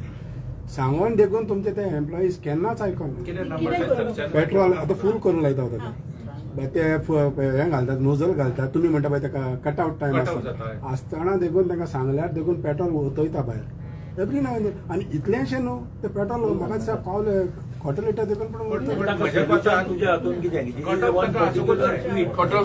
सांगून देखून तुमचे ते एम्प्लॉईज केन्नाच आयकना. कितें नंबर पेट्रोल आतां फूल करून लायता ताका, ते हें घालतात, नोजल घालतात. तुमी म्हणटा पळय ताका कटआउट टायम आसतना देखून तांकां सांगल्यार देखून पेट्रोल वतयता भायर एवरी नाव एंड देन. आनी इतलेंशें न्हू ते पेट्रोल म्हाका दिसता पावले 1/4 लिटर देखून तुज्या हातून कितें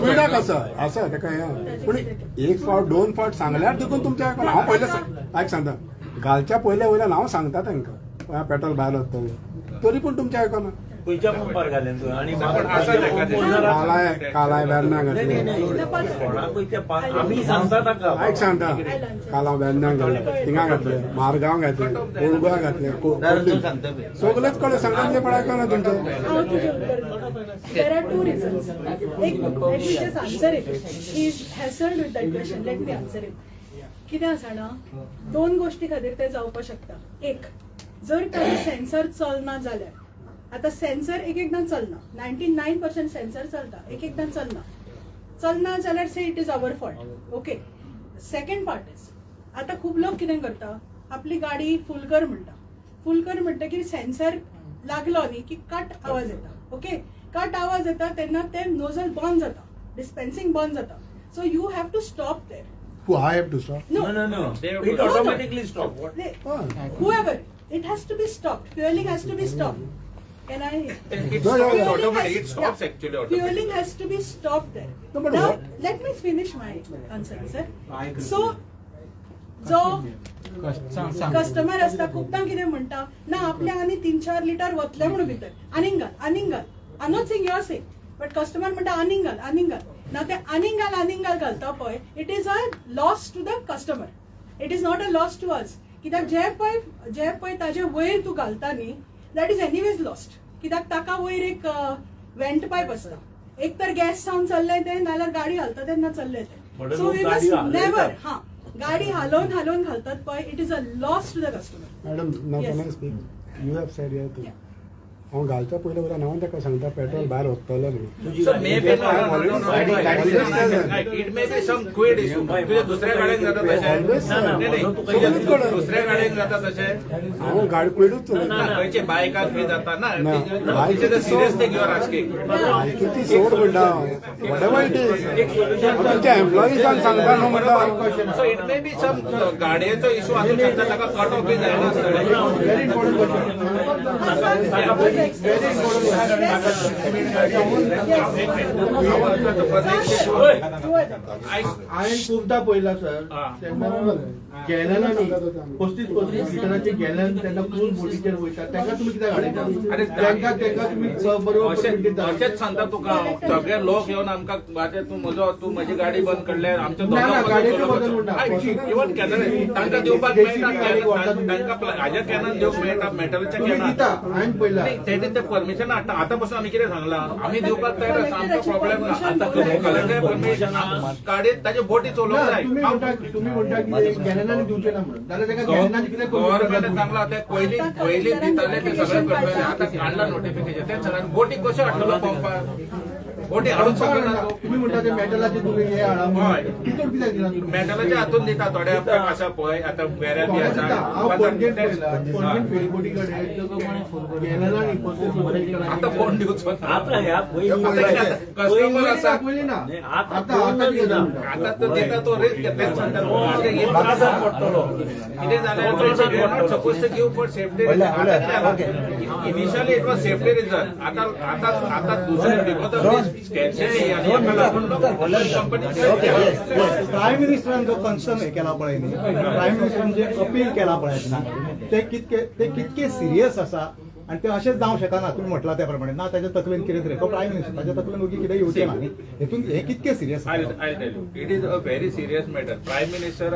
क्विडाक आसा ताका हें. पूण एक फावट 2 फावट सांगल्यार देखून तुमच्या आयकना. हांव पयलें आयक सांगता, घालच्या वयल्यान हांव सांगता तांकां पेट्रोल भायर वतलें, तरी पूण तुमच्या आयकना. खंयच्या पंपार घालें तुवें? आनी कालाय वेर्ना घातले, आमी सांगता ताका. आयक सांगता, काला वेर्ना घातले, थिंगा घातले, मारगांव घातले, ओळगोवा घातले, सगळेच कडेन सांगता ते पण आयकना तुमचे. There are 2 reasons. Let me just answer it. He's hassled with that question. Let me answer it. कितें आसा ना, 2 गोष्टी खातीर ते जावपाक शकता. एक, जर काही सेन्सर चलना जाल्यार, आता सेन्सर एक एकदां चलना, 99% सेन्सर चलता, एक एकदां चलना जाल्यार say it is our fault. Okay. Second part is, आता खूब लोक कितें करता, आपली गाडी फुल कर म्हणटा की सेन्सर लागलो न्ही की कट आवाज येता. ओके, कट आवाज येता तेन्ना ते नोजल बंद जाता, डिस्पेन्सिंग बंद जाता. So you have to stop there. I have to stop. No. It automatically stop. Whoever, it has to be stopped. Fueling has to be stopped. Can I? It stops actually. Fueling has to be stopped there. No, but Now, what? let me finish my answer, sir. So, जो customer असता खूपदां कितें म्हणटा, ना आपल्या आनी 3-4 litre वतले म्हणून भितर आनीक घाल. I not saying you are saying, but customer म्हणटा आनीक घाल. ना ते आनीक घाल घालता पळय, it is a loss to the customer. It is not a loss to us. कित्याक जे पळय ताजे वयर तूं घालता न्ही, दॅट इज एनीवेज लॉस्ट. कित्याक ताका वयर एक वेंट पायप आसता, एक तर गॅस सावन चल्लें तें, नाल्यार गाडी घालता तेन्ना चल्लें तें. सो वी मस्ट नेवर, गाडी हालोवन घालतात पळय, it is a loss to the customer. Madam, now can I speak? You have said here too. हांव घालच्या पयलीं वरान हांव ताका सांगता पेट्रोल भायर वतलें म्हणून. So maybe no, always it may be some quid issue. तुझ्या दुसऱ्या गाड्यांक जाता तशें नाही, नाही. तुझ्या दुसऱ्या गाड्यांक जाता तशें हांव गाडी पयलूच ना चलयता. खंयचे बायकाक बी जाता ना ना. This is the serious thing you are asking. किती सोड म्हणटा whatever it is. हांव तुमच्या एम्प्लॉईजांक सांगता न्हू म्हणटा. So it may be some गाडयेचो इशू आसूं शकता ताका कट ऑफ बी जायना हांवें खूबदां पळयलां सर तेन्ना गॅलनांनी 35 लिटराचे गॅलन तेन्ना फूल बोटीचेर वयता तांकां तुमी कित्याक हाडयता अरे तांकां तुमी बरोबर अशेंच सांगता तुका सगळे लोक येवन आमकां तूं म्हजी गाडी बंद करले आमचो ना, ना, गाडयेचो बदल म्हणटा. इवन कॅनन तांकां दिवपाक मेळटा तांकां हाज्या कॅनान दिवंक मेळटा मेटलच्या तुमी कॅनान दिता हांवें पळयलां तेणी ते परमिशन हाडटा आतां पासून आमी कितें सांगलां आमी दिवपाक तयार आसा आमचो प्रॉब्लेम ना आतां कलेक्टर परमिशन गाडयेन ताजे बोटी चलोवंक ना, जाय तुम्ही म्हणटा की गॅलनांनी दिवचे ना म्हणून जाल्यार ताका गॅलनांनी कित्याक गव्हर्नमेंट सांगला ते पयलीं दिताले ते सगळे करताले आतां काडला नोटिफिकेशन ते सगळ्यान बोटी कशें हाडटलो पंपार बोटी हाडूंक शकना तो तुम्ही म्हणटा ते मेटलाचे तुम्ही हे हाडा हय. तितून कित्याक दिना तुम्ही मेटलाच्या हातून दिता थोडे आपल्याक आसा पळय आतां वेऱ्या बी हांव आसा पणजेन पळयलां पणजेन फेरीबोटी कडेन गॅलनांनी 35 लिटराचे आतां कोण दिवचो ना आता ह्या कस्टमर आसा पयली ना आता आता दिना. आता तो दिता तो रिस्क घेतले म्हाका सांग पडटलो. कितें जालें suppose to give for safety initially it was safety reason आता दुसरे बिकॉज ऑफ प्रायम मिनिस्टरान जो कन्सर्न हे केला पळय न्ही प्रायम मिनिस्टरान जे अपील केला पळय ते कितके सिरियस आसा आणि ते अशेंच जावंक शकना तुम्ही म्हटला त्या प्रमाणे ना त्याच्या तकलेन कितें तरी तो प्रायम मिनिस्टर ताच्या तकलेन ओगी कितें येवचें ना न्ही हेतून हे कितके serious I'll tell you, it is a very serious matter. Prime Minister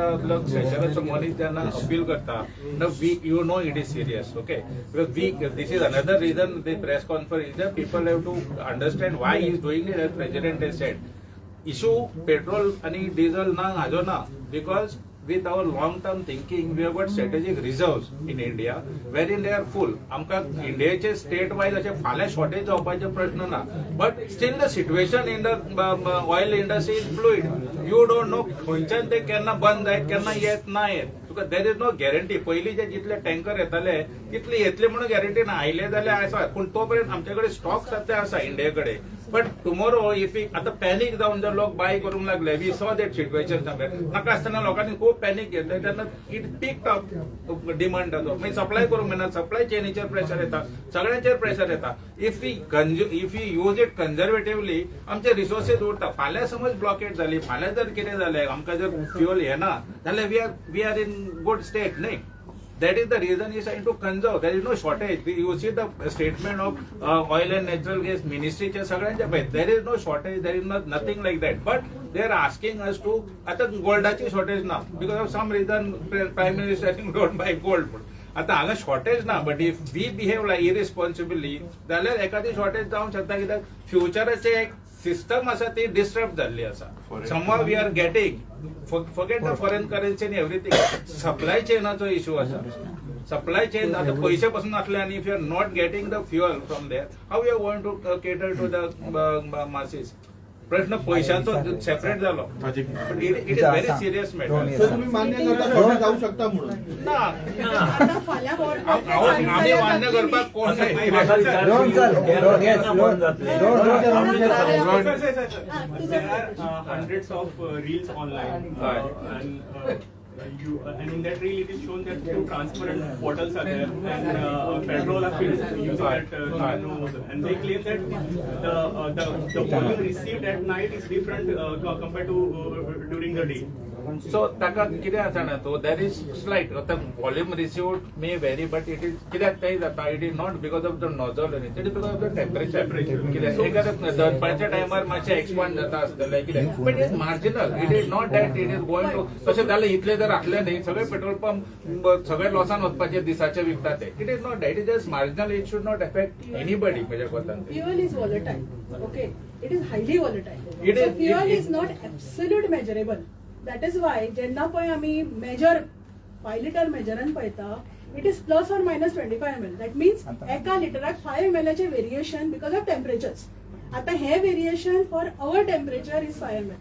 सेशनाचो मनीस जेन्ना अपील करता, now you know it is serious, okay? Because this is another reason the press conference is that people have to understand why he is doing it as President has said. Issue petrol आणि diesel ना हाजो ना because with our long-term thinking, we have got strategic reserves in India, wherein they are full. आमकां इंडियाचे state wise अशें फाल्यां shortage जावपाचे प्रश्न ना. But still the situation in the oil industry is fluid. You don't know खंयच्यान ते केन्ना बंद जायत केन्ना येत ना येत. तुका देर इज नो गॅरंटी. पयलीं जे जितले टँकर येताले तितले येतले म्हणून गॅरंटी ना. आयले जाल्यार आसा पूण तो पर्यंत आमचे कडेन स्टॉक सध्या आसा इंडिये कडेन. बट टुमोरो इफ आतां पॅनीक जावन जर लोक बाय करूंक लागले वी सॉ दॅट सिच्युएशन नाका आसतना लोकांनी खूब पॅनीक घेतले तेन्ना इट पीक अप डिमांड जातो मागीर सप्लाय करूंक मेळना. सप्लाय चेनीचेर प्रेशर येता सगळ्यांचेर प्रेशर येता. इफ यू यूज इट कन्झर्वेटिव्हली आमचे रिसोर्सीस उरता. फाल्यां समज ब्लॉकेट जाली फाल्यां जर कितें जालें आमकां जर फ्युअल येना जाल्यार we are in good state न्ही. That is the reason he is trying to conserve. There is no shortage. You see the statement of oil and natural gas ministry चे सगळ्यांचे पळय. There is no shortage. There is nothing like that. But they are asking us to आता गोल्डाची shortage ना because of some reason Prime Minister don't buy gold. आता हांगा shortage ना but if we behave लायक इरेस्पॉन्सिबली जाल्यार एखादी शॉर्टेज जावंक शकता कित्याक फ्युचराचे एक सिस्टम आसा ती डिस्टर्ब जाल्ली आसा. Somehow we are getting forget the foreign currency and everything. Supply चेनाचो इशू आसा. सप्लाय चेन आता पैसे पासून आसले आणि if you are not getting the fuel from there how you are going to cater to the masses. प्रश्न पैशांचो separate जालो. It is very serious matter. तर तुम्ही मान्य करता शॉर्टेज जाऊ शकता म्हणून ना आता फाल्यां आम्ही मान्य करपाक कोण नाही. There are hundreds of reels online, and in that reel it is shown that two transparent bottles are there, and petrol are filled using that nozzle, and they claim that the volume received at night is different compared to during the day. So ताका कितें आसा ना तो there is slight आता volume received may vary but it is कित्याक तें जाता it is not because of the nozzle any it is because of the temperature. कित्याक एखाद्या दनपारच्या टायमार मातशें एक्सपांड जाता आसतलें कित्याक but it is marginal. It is not that it is going to तशें जालें इतले जर आसले न्ही सगळे पेट्रोल पंप सगळे लॉसान वचपाचे दिसाचे विकता ते. It is not that is just marginal. It should not effect anybody म्हज्या कोतान. Fuel is volatile. Okay, it is highly volatile. It So is- fuel it- is not absolute measurable. That is why जेन्ना पळय आमी major 5 litre मेजरान पळयता it is plus or minus 25 ml. That means एका लिटराक 5 ml चे variation because of temperatures. आता हे variation for our temperature is 5 ml.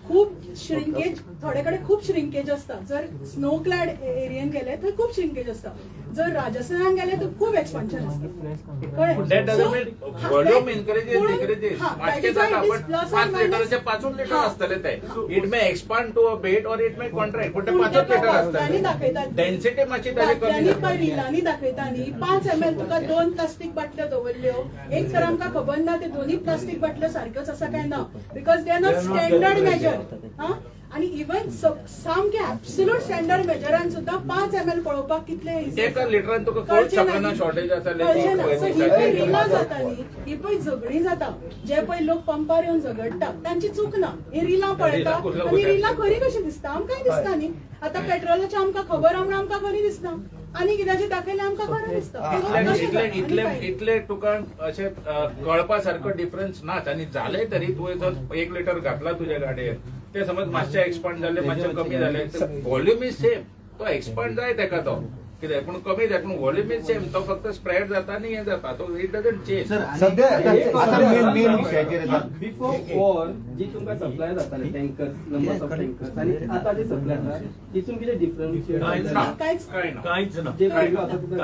खूप shrinkage, थोड्याकडे खूप श्रिंकेज असता. जर स्नो क्लॅड एरियन गेले तर खूप श्रिंकेज असता. जर राजस्थानात गेले तर खूप एक्सपान्शन असतं. That doesn't mean volume increases, decreases. मागचे जाता आपण 5 लिटरचे 5 लिटर असतले ते. It may expand to a bit or it may contract. पण ते 5 लिटर असतले. Density माची त्याची कमी जाता. रिलांनी दाखयतानी 5 ml तुका 2 प्लास्टिक बाटल्यो दवरल्यो. एक तर आमकां खबर ना ते दोन्ही प्लास्टिक बाटल्यो सारक्योच आसा काय ना, because they are not standard measure. आणि इवन सामके ऍब्सोल्यूट स्टँडर्ड मेजरान सुद्धा 5 ml पळोवपाक कितले एका लिटरान तुका कोण सगळ्यांना शॉर्टेज रिला जाता न्ही, ही पळय झगडी जाता. जे पळय लोक पंपार येवन झगडटात तांची चूक ना. ही रिलां पळयता आनी रिलां खरी कशी दिसता आमकांय दिसता न्ही. आता पेट्रोलाची आमकां खबर आहा आमकां खरी दिसता आनी कित्याची दाखयलें आमकां खरें दिसता. इतले तुका अशें कळपा सारको डिफरन्स नाच. आनी जाले तरी तुवें 1 लिटर घातला तुज्या गाडयेर, ते समज मातशें एक्सपांड जाले, मातशें कमी जाले, व्हॉल्यूम इज सेम. तो एक्सपांड जाय तेका तो कितें पूण कमी जाय, पूण व्हॉल्यूम इज सेम. तो फक्त स्प्रेड जाता आनी हें जाता. तो it doesn't change. Before war जी तुमकां सप्लाय जाताले टँकर्स, नंबर्स ऑफ टँकर्स, आनी आतां जे सप्लाय जाता तितून कितें डिफरन्स? कांयच ना. जे पयलो आतां तुका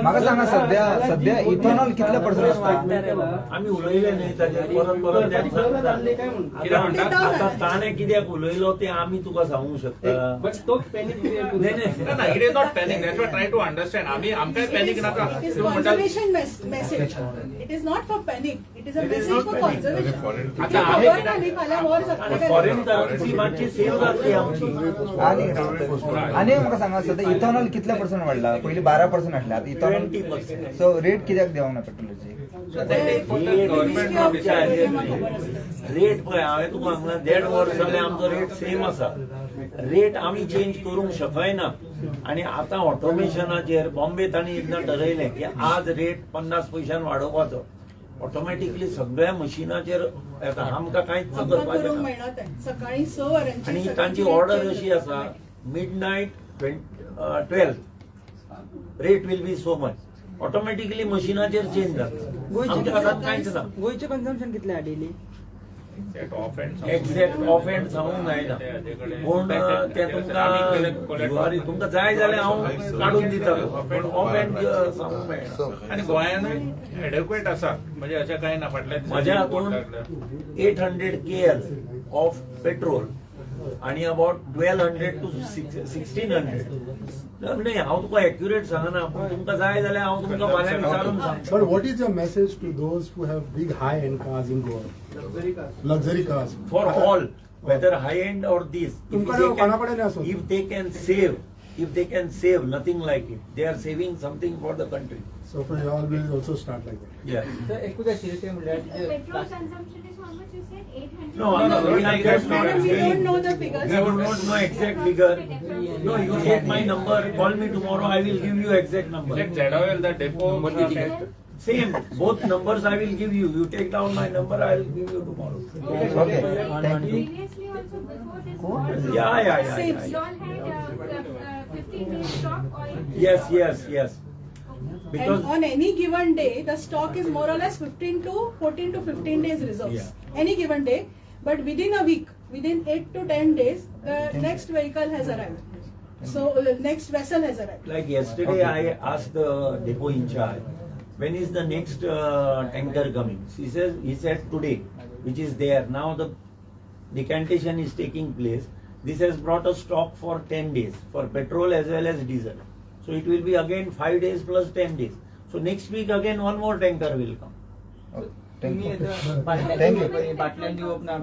म्हाका सांगा सध्या इथेनॉल कितले पर्सेंट आसता? आमी उलयले न्ही ताजेर परत काय म्हणटा आता ताणे कित्याक उलयलो ते आमी तुका सांगूंक शकता. बट तो पॅनिक ना, it is not panic. That's why try to understand. आम्ही आमकांय पॅनिक नाका. It is conservation message. It is not for panic. It is a message for conservation. आता आम्ही फॉरेन करन्सी मातशी सेव जातली आमची. आणि म्हाका सांगा सध्या इथेनॉल कितले पर्सेंट वाडला? पयलीं 12% आसले, आतां इथेनॉल 20%. सो रेट कित्याक देवंक ना पेट्रोलाची? रेट पळय हांवें तुका सांगला 1.5 वर्स जाले आमचो रेट सेम आसा. रेट आमी चेंज करूंक शकयना. आणि आता ऑटोमेशनाचेर बॉम्बे तांणी एकदां ठरयलें की आज रेट 50 पयशान वाडोवपाचो. ऑटोमॅटिकली सगळ्या मशिनाचेर येता. आमकां कांयच करपाचें ना. सकाळी 6 वरांची आणि तांची ऑर्डर अशी आसा, midnight 12 rate will be so much. Automatically मशिनाचेर चेंज जाता. आमच्या हातात कांयच ना. गोयचे कन्झम्पशन कितले हा डेली? एक्झॅक्ट ऑफ हँड सांगूंक जायना, पूण ते तुमकां जाय जाल्यार हांव काडून दितालो, पूण ऑफ हँड सांगूंक मेळना. आणि गोंयांत एडक्वेट आसा, म्हणजे अशें कांय ना. फाटल्यान म्हज्या हातून 800 KL ऑफ पेट्रोल आणि अबाउट 1200 to 1600. नाही हांव तुका एक्युरेट सांगना, पूण तुमकां जाय जाल्यार हांव तुमकां फाल्यां विचारून सांगता. But what is your message to those who have big high-end cars in Goa? Luxury cars. For all, whether high end or this, if they can save, nothing like it. They are saving something for the country. So for you all will also start like that. Yeah. तर एकूच आशिल्लें म्हणल्यार Petrol consumption is how much you said? 800? No, Madam, we don't know the figures. We do not know exact figure. No, you take my number, call me tomorrow, I will give you exact number. Like ZOL, the depot. Same, both numbers I will give you. You take down my number, I will give you tomorrow. Okay, thank you. Previously also before this war, Yeah. you all had 15 days stock oil. Yes. Because And on any given day, the stock is more or less 14 to 15 days reserves. Yeah. Any given day, but within a week, within 8 to 10 days, the next vehicle has arrived. So next vessel has arrived. like yesterday I asked the depot in charge, when is the next tanker coming? He said today, which is there. Now the decantation is taking place. This has brought a stock for 10 days for petrol as well as diesel. So it will be again 5 days plus 10 days. So next week again one more tanker will come. Thank तुम्ही you. बाटल्यान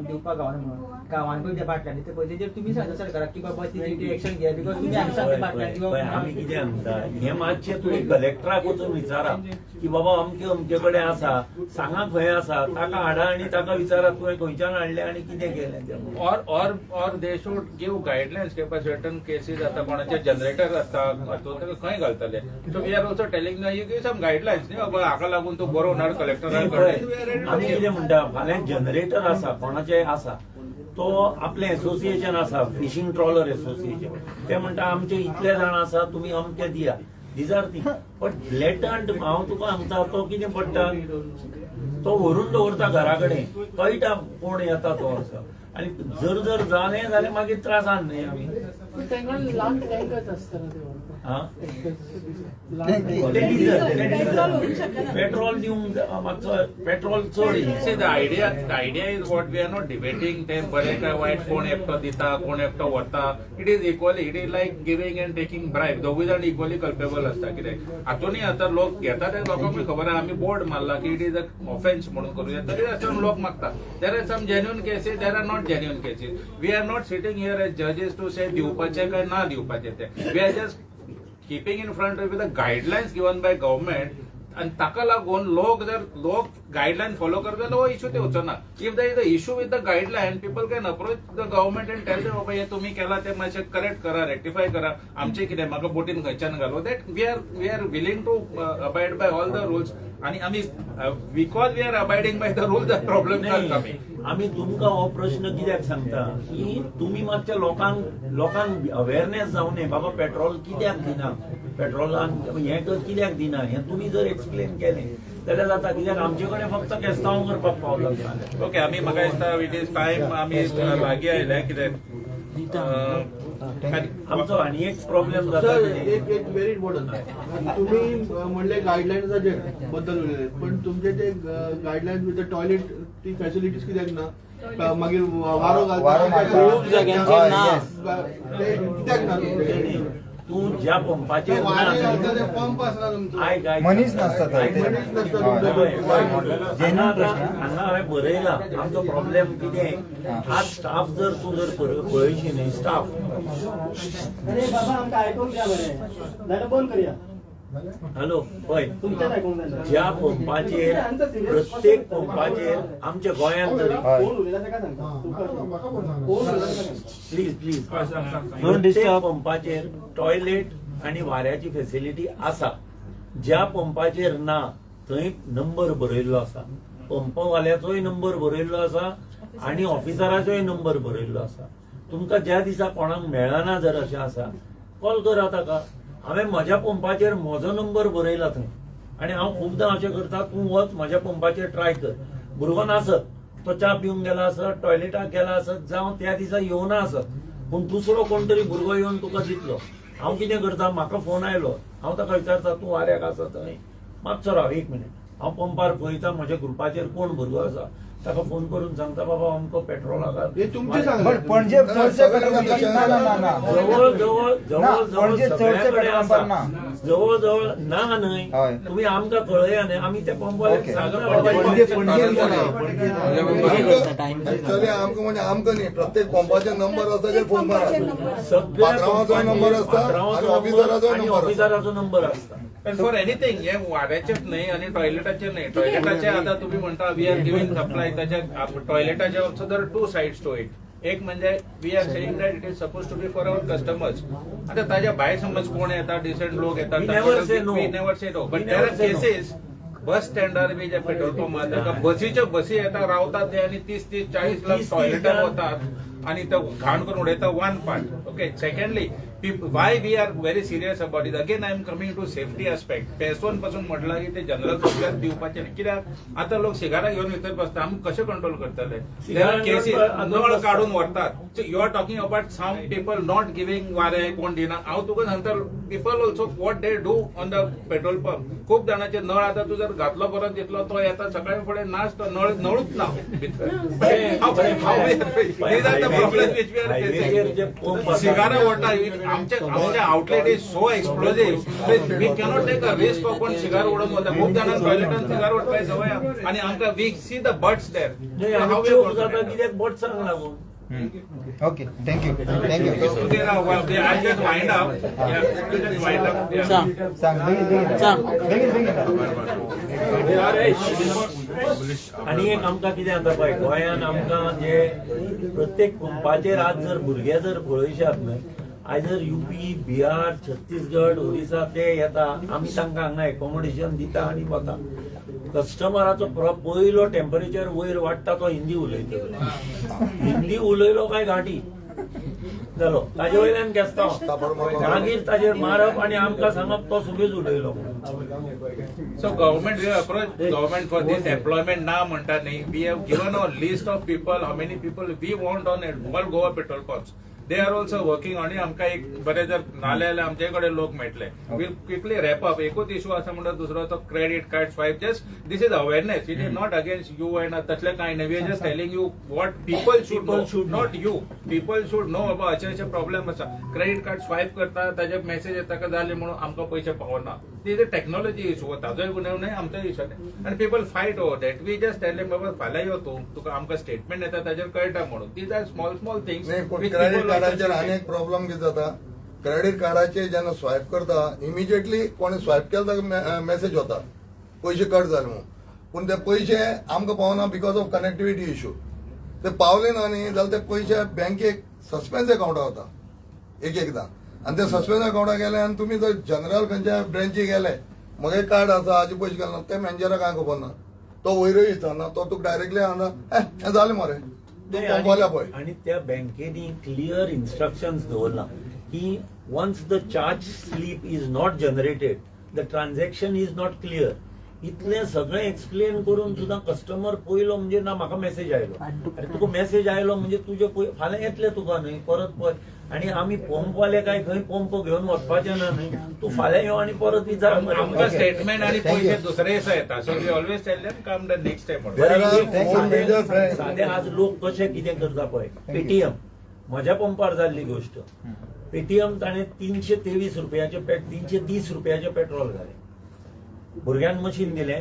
दिवपाक गावना म्हणून गांवान पळय त्या बाटल्यान दिता पळय तेजेर तुमी सांगता सरकाराक की बाबा ती एक्शन घे, बिकॉज तुमी आमी सांगता बाटल्यान दिवप आम्ही कितें म्हणटा, हे मातशें तुमी कलेक्टराक वचून विचारा की बाबा अमके कडेन आसा, सांगा खंय आसा, ताका हाडा आनी ताका विचारा तुवें खंयच्यान हाडलें आनी कितें केलें तें. Or they should give guidelines कि certain cases आता कोणाचे जनरेटर असता खंय घालतले. So we are also telling them you give some guidelines न्ही बाबा हाका लागून तूं बरो होणार कलेक्टराक. आमी कितें म्हणटा, फाल्यां जनरेटर आसा कोणाचेय आसा तो आपले एसोसिएशन आसा फिशिंग ट्रॉलर एसोसिएशन ते म्हणटा आमचे इतले जाण आसा तुमी अमके दिया these are things पण ब्लेटंट हांव तुका सांगता तो कितें पडटा तो व्हरून दवरता घरा कडेन कळटा कोण येता तो असो आणि जर जालें जाल्यार मागीर त्रासान न्ही आमी पेट्रोल दिवंक मातसो पेट्रोल चड See, the idea is what we are not debating. ते बरे काय वाईट कोण एकटो दिता कोण एकटो वता. It is equally. It is like giving and taking bribe. दोघी जण इक्वली कल्पेबल असता कित्याक हातूनय आता लोक येतात ते लोकांक खबर आहे आम्ही बोर्ड मारला की इट इज अ ऑफेन्स म्हणून करूया तरी असं लोक मागतात. There are some genuine cases there are not genuine cases. We are not sitting here as जजेस टू से दिवपाचे काय ना दिवपाचे ते. We are just keeping in front of the guidelines given by government and ताका लागून लोक guideline follow करता जाल्यार हो इश्यू ते वचना. If there is an issue with the guideline, people can approach the government and tell them बाबा हे तुम्ही केला ते मातशें करेक्ट करा रेक्टिफाय करा आमचे कितें म्हाका बोटीन खंयच्यान घालो that we are willing to abide by all the rules आणि आम्ही because we are abiding by the rule the problem are coming. आम्ही तुमकां हो प्रश्न कित्याक सांगता की तुम्ही मातशे लोकांक अवेअरनेस जावं न्ही बाबा पेट्रोल कित्याक दिना पेट्रोलान हें कित्याक दिना हें तुमी जर एक्सप्लेन केलें जाल्यार जाता कित्याक आमचे कडेन फक्त केस्तांव करपाक पावला. ओके आमी म्हाका दिसता इट इज टायम आमी लागीं आयले कित्याक आमचो आनी एक प्रॉब्लेम सर जाता एक व्हेरी इम्पॉर्टंट तुम्ही म्हणले गायडलाईन्स बद्दल उलयले पण तुमचे ते गायडलाईन्स विथ द टॉयलेट ती फॅसिलिटीज कित्याक ना मागीर वारो खूप जाग्यांचेर कित्याक ना तू ज्या पंपाचेर पंप आसना तुमचो मनीस नासता हांगा हांवें बरयला आमचो प्रॉब्लेम कितें आज स्टाफ जर तूं जर पळयशी न्ही स्टाफ हॅलो पळय ज्या पंपाचेर प्रत्येक पंपाचेर आमच्या गोंयांत तरी प्लीज प्रत्येक पंपाचेर टॉयलेट आनी वाऱ्याची फेसिलिटी आसा. ज्या पंपाचेर ना थंय नंबर बरयल्लो आसा पंपवाल्याचोय नंबर बरयल्लो आसा आनी ऑफिसराचोय नंबर बरयल्लो आसा. तुमकां ज्या दिसा कोणाक मेळना जर अशें आसा कॉल करा ताका. हांवें म्हज्या पंपाचेर म्हजो नंबर बरयला थंय आनी हांव खुबदां अशें करता तूं वच म्हज्या पंपाचेर ट्राय कर. भुरगो नासत तो च्या पिवंक गेला आसत टॉयलेटाक गेला आसत जावं त्या दिसा येवना आसत पूण दुसरो कोण तरी भुरगो येवन तुका दितलो. हांव कितें करता म्हाका फोन आयलो हांव ताका विचारता तूं वाऱ्याक आसा थंय मातसो राव एक मिनीट हांव पंपार पळयता म्हज्या ग्रुपाचेर कोण भुरगो आसा ताका फोन करून सांगता बाबा अमको पेट्रोलाक पणजे जवळ जवळ ना न्हय तुम्ही आमकां कळया न्ही आमी त्या पंपाक आमकां म्हणजे आमकां न्ही प्रत्येक पंपाचे नंबर आसता ते फोन मारा नंबर आसता आणि ऑफिसराचो नंबर आसता. फॉर एनिथिंग हे वाऱ्याचेच नाही आणि टॉयलेटाचे नाही. टॉयलेटाचे आता तुम्ही म्हणता वी आर गिव्हिंग सप्लाय त्याच्या टॉयलेटाचे also there two sides to it. एक म्हणजे we are saying that it is suppose to be for our customers. आता ताज्या भायर समज कोण येतात डिसेंट लोक येतात we never say no but there are cases बस स्टँडार बी जे पेट्रोल पंप बसीच्या बसी येतात रावतात ते आणि 30-40 लाख टॉयलेटात वतात आणि तो घाण करून उडयता one part. Okay secondly why we are very serious about it. Again I am coming to safety aspect. पेसोन पासून म्हटलं की ते जनरल सप्लाय दिवपाचे कित्याक आता लोक सिगारा घेऊन भितर बसता आमी कशे कंट्रोल करतले. देर आर केसीस नळ काढून व्हरतात. You are talking about some people not giving वारे कोण दिना. हांव तुका सांगता people also what they do on the petrol pump. खूप जाणांचे नळ आता तू जर घातलो परत घेतलो तो येता सकाळी फुडें नाच तो नळूच ना भितर सिगारा व्हरता. आमच्या outlet is so explosive we cannot take a risk of कोण सिगार उडोवन वता. खूप जाणांक टॉयलेटान सिगार उडपाची संवय आणि आमकां वी सी द बट्स देर हाव कित्याक बट्सांक लागून. ओके थँक्यू आणि एक आमकां कितें जाता पळय गोंयान आमकां जे प्रत्येक पंपाचेर आज जर भुरगे जर पळयशात न्हय आयदर युपी बिहार छत्तीसगड ओरिसा ते येता आमी तांकां हांगा एकोमोडेशन दिता आनी वता. कस्टमराचो पयलो टेम्परेचर वयर वाडटा तो हिंदी उलयतलो. हिंदी उलयलो काय घाटी जालो, ताजे वयल्यान घेता मागीर ताजेर मारप आनी आमकां सांगप तो सुबेज उलयलो. So government will approach government for this employment now म्हणटा न्ही. We have given a list of people, how many people we want on all Goa petrol pumps. They are also working on it. आमकां एक बरें जर नाले जाल्यार आमचे कडेन लोक मेळटले. We'll quickly wrap up. एकूच इशू आसा म्हणटा दुसरो तो credit card swipe. Just this is awareness. It is not against you and तसले कांय न्ही. We are just telling you what people should know, not you. People should know about अशे problem आसा. क्रेडिट कार्ड स्वाईप करता ताजे message येता का जाले म्हणून आमकां पयशे पावना. This is a technology issue. ताजोय गुन्यांव न्हय, आमचोय इशू न्हय. And people fight over that. We just tell them बाबा फाल्यां यो तूं, तुका आमकां स्टेटमेंट येता ताजेर कळटा म्हणून. These are small things. Credit कार्डाचेर आनी एक प्रॉब्लेम कितें जाता, क्रेडिट कार्डाचेर जेन्ना स्वायप करता इमिजिएटली कोणी स्वायप केला ताका मेसेज वता पयशे कट जाले म्हणून. पूण ते पयशे आमकां पावना बिकॉज ऑफ कनेक्टिविटी इश्यू. ते पावले ना न्ही जाल्यार ते पयशे बँकेक सस्पेन्स अकाउंटाक वता एकदां. आनी ते सस्पेन्स अकाउंटाक गेले आनी तुमी जर जनरल खंयच्या ब्रँचीक गेले म्हगे कार्ड आसा हाजे पयशे गेले ना ते मॅनेजराक कांय खबर ना. तो वयरूय विचारना, तो तुका डायरेक्टली सांगता हें जालें मरे पंपाल्या पळय. आणि त्या बँकेनी क्लियर इन्स्ट्रक्शन्स दवरला की once the charge slip is not generated the transaction is not clear. इतलें सगळें एक्सप्लेन करून सुद्दां कस्टमर पयलो म्हणजे ना म्हाका मेसेज आयलो. अरे तुका मेसेज आयलो म्हणजे तुजे फाल्यां येतले तुका न्हय परत पळय. आणि आमी पंपवाले काय खंय पंप घेवन वचपाचे ना न्हय. तूं फाल्यां यो आनी परत विचार. आमकां स्टेटमेंट आनी पयशे दुसरे दिसा येता. So we always tell them come the next time. सादे आज लोक कशे कितें करता पळय. पेटीएम म्हज्या पंपार जाल्ली गोश्ट. पेटीएम ताणें 323 रुपयाचे 330 रुपयाचे पेट्रोल घालें. भुरग्यांक मशीन दिलें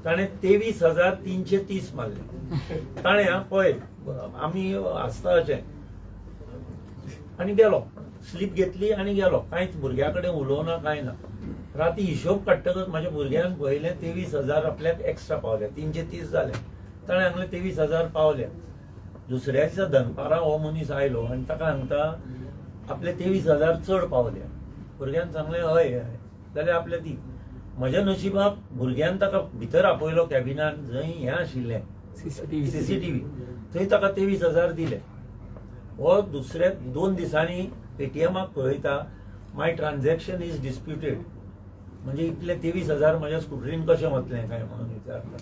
ताणें 23,330 मारले. ताणें पळय आमी आसता अशें आनी गेलो स्लीप घेतली आनी गेलो. कांयच भुरग्या कडेन उलोवना कांय ना. राती हिशोब काडटकच म्हाज्या भुरग्यांक पळयलें 23,000 आपल्याक एक्स्ट्रा पावले. 330 जाले. ताणें सांगलें 23,000 पावले. दुसऱ्या दिसा दनपारा हो मनीस आयलो आनी ताका सांगता आपले 23,000 चड पावले. भुरग्यान सांगलें हय जाल्यार आपले दी. म्हज्या नशिबाक भुरग्यान ताका भितर आपयलो कॅबिनान जंय हें आशिल्लें सीसीटीव्ही. थंय ताका 23,000 दिले. हो दुसऱ्या 2 दिसांनी पेटीएमाक पळयता माय ट्रान्झॅक्शन इज डिस्प्युटेड. म्हणजे इतले 23,000 म्हज्या स्कुटरीन कशें वतलें काय म्हणून विचारता.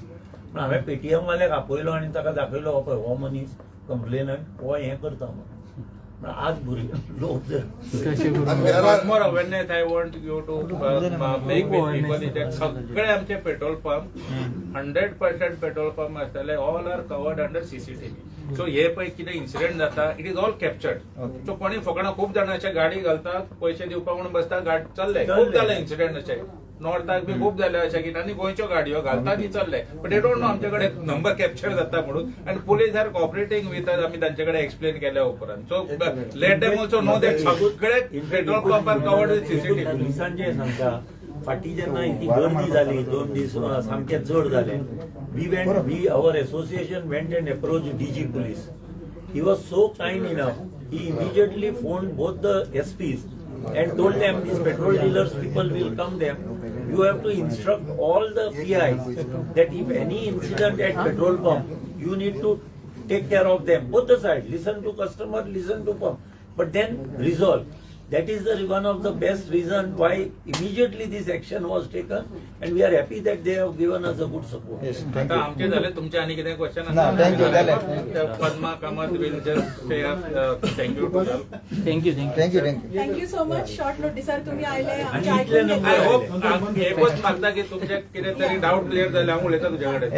पूण हांवें पेटीएम वाल्याक आपयलो आनी ताका दाखयलो हो पळय हो मनीस कंप्लेनंट हो हें करता म्हणून. आज भुरगे लोक जर more awareness I want you to make with people is that सगळे आमचे पेट्रोल पंप 100% पेट्रोल पंप आसतले all are covered under CCTV. So हे पळय कितें इन्सिडेंट जाता it is all captured. So कोणी फकाणां खूब जाणां अशे गाडी घालतात पयशे दिवपाक म्हणून बसता गाडी चल्ले. खूब जाले इन्सिडेंट अशे नॉर्थाक बी खूब जाले अशे की आनी गोंयच्यो गाडयो घालतात ती चल्ले. बट दे डोंट नो आमचे कडेन नंबर कॅप्चर जाता म्हणून. आनी police are cooperating with us. आमी तांचे कडेन एक्सप्लेन केल्या उपरांत. So let them also know that सगळे petrol pump are covered with CCTV. पुलिसांचे सांगता फाटी जेन्ना ती गर्दी जाली 2 दीस सामकें चड जालें. We our association went and approach DG police. He was so kind enough. He immediately phone both the SPs and told them these petrol dealers people will come there. You have to instruct all the PIs that if any incident at petrol pump you need to take care of them both the sides. Listen to customer, listen to pump, but then resolve. That is the one of the best reason why immediately this action was taken, and we are happy that they have given us a good support. Yes, thank you. आता आमचे झाले तुमचे आणि कितें question ना, thank you, झाले. Padma Kamat will just say thank you to thank you. Thank you so much. Short नोटिसार तुम्ही आयले आमचे आणि इतले ऐकून आय घेतले. होप एकच मागता की तुमचे कितें तरी डाऊट क्लियर जाले हांव उलयता तुझ्या कडेन.